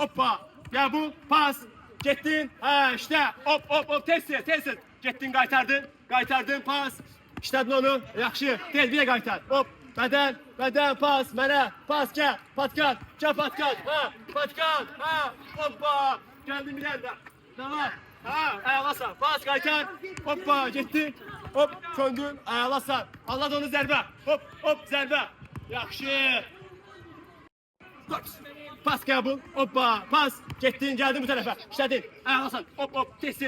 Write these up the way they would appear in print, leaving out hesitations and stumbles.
hoppa. Ya bu pas. Gettin. Ha işte. Hop hop hop. Tez. Gettin qaytardın pas. İşte onu. Yaxşı. Tez bir de qaytar. Hop. Beden pas. Mənə pas gəl. Patkan. Ha. Patkan. Ha. Hoppa. Geldim bir yerde. Tamam. Ha. Ayalasan. Pas qaytar. Hoppa. Gettin. Hop. Söndün. Ayalasan. Allah da onu zərbə. Hop. Zərbə. Yaxşı. Pas qəbul, hoppa, pas, getdin, gəldin bu tərəfə, işlədin, ayaqlasan, hop, tez,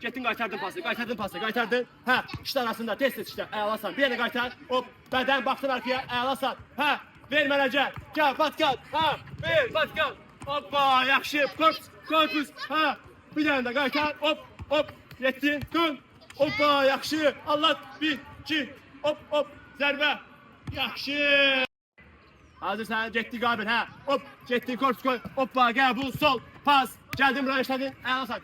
getdin, qaytardın, hə, işlə arasında, tez işlə, ayaqlasan, bir yana qaytar, hop, bədən, baxdın arkaya, ayaqlasan, hə, ver mənə gəl, patkan, hə, ver, patkan, hoppa, yaxşı, korpus, hə, bir yana da qaytar, hop, getdin, dön, hoppa, yaxşı, Allah, 1, 2, hop, zərbə, yaxşı. Hazır sen getdi qabil, hə. Hop, getdi korpus koy. Hoppa, gəl bu sol. Pas. Gəldim buraya işlədin. Ayaqlasan.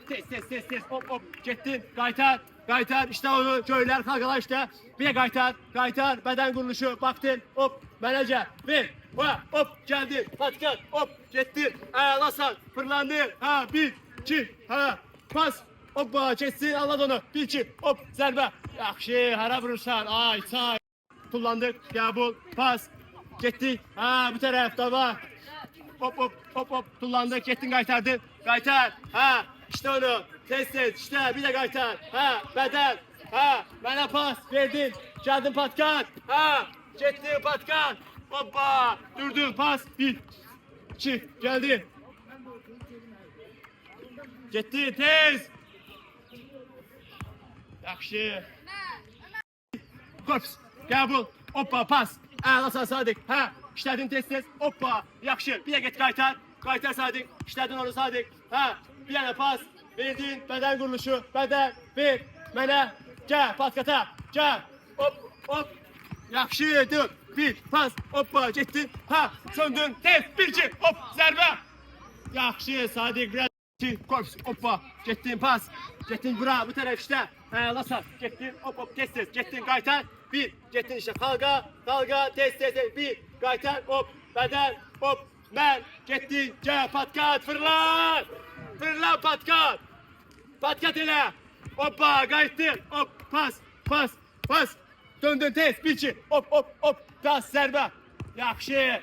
Tez. Hop. Getdin. Qaytar. İşte onu göylər, xalqalar işte. Bir də qaytar. Bədən quruluşu. Baxdın. Hop. Mənəcə. Ver. Hop. Gəldin. Patkan. Hop. Getdin. Ayaqlasan. Fırlandın. Ha. 1, 2. Ha. Pas. Hoppa. Geçsin. Allah onu. 1, 2. Hop. Zərbə. Yaxşı. Hara vurursan. Ay. Kullandık. Qəbul. Pas. Getdik. Ha bu tarafta var. Hop. Kullandık. Gettin qaytardın. Qaytar. Ha işte onu. Tez. İşte bir de qaytar. Ha beden. Ha bana pas verdin. Geldin patkan. Ha gettin patkan. Hoppa. Durdun pas. 1, 2. Geldin. Gettin tez. Yaxşı. Korpus. Qəbul. Hoppa pas. Ayaqlasan Sadık. Ha, işlədin tez. Hoppa. Yaxşı. Bir də get qaytar. Qaytar Sadık. İşlədin onu Sadık. Ha, bir dənə pas. Verdin. Bədən quruluşu. Bədən. Ver. Mənə. Gəl. Patkata. Gəl. Hop. Yaxşı. Dur. Bir. Pas. Hoppa. Getdin. Ha, söndün. Tez. 1, 2. Hop. Zərbə. Yaxşı. Sadık. Biraz. Korpus. Hoppa. Getdin pas. Getdin bura. Bu tərəf işlə. Ayaqlasan. Getdin. Hop. Tez. Getdin qaytar. 1, getdin işte, kalga, tez, 1, qaytar, hop, bədən, hop, mən, getdin, gəl, patkat, fırlan, patkat elə, hoppa, qayıtdın, hop, pas, döndün tez, 1, 2, hop, tas, zərbə, yaxşı,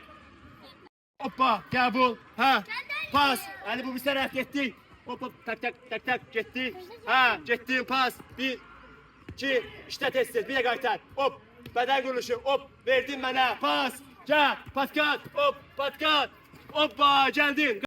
hoppa, qəbul, hə, pas, yəni bu bir tərəf getdik, hop, tak, getdik, hə, getdin, pas, 1, 2, işte tez, bir de qaytar, hop, bədən quruluşu, hop, verdin mənə, pas, gəl, patkat, hoppa, gəldin.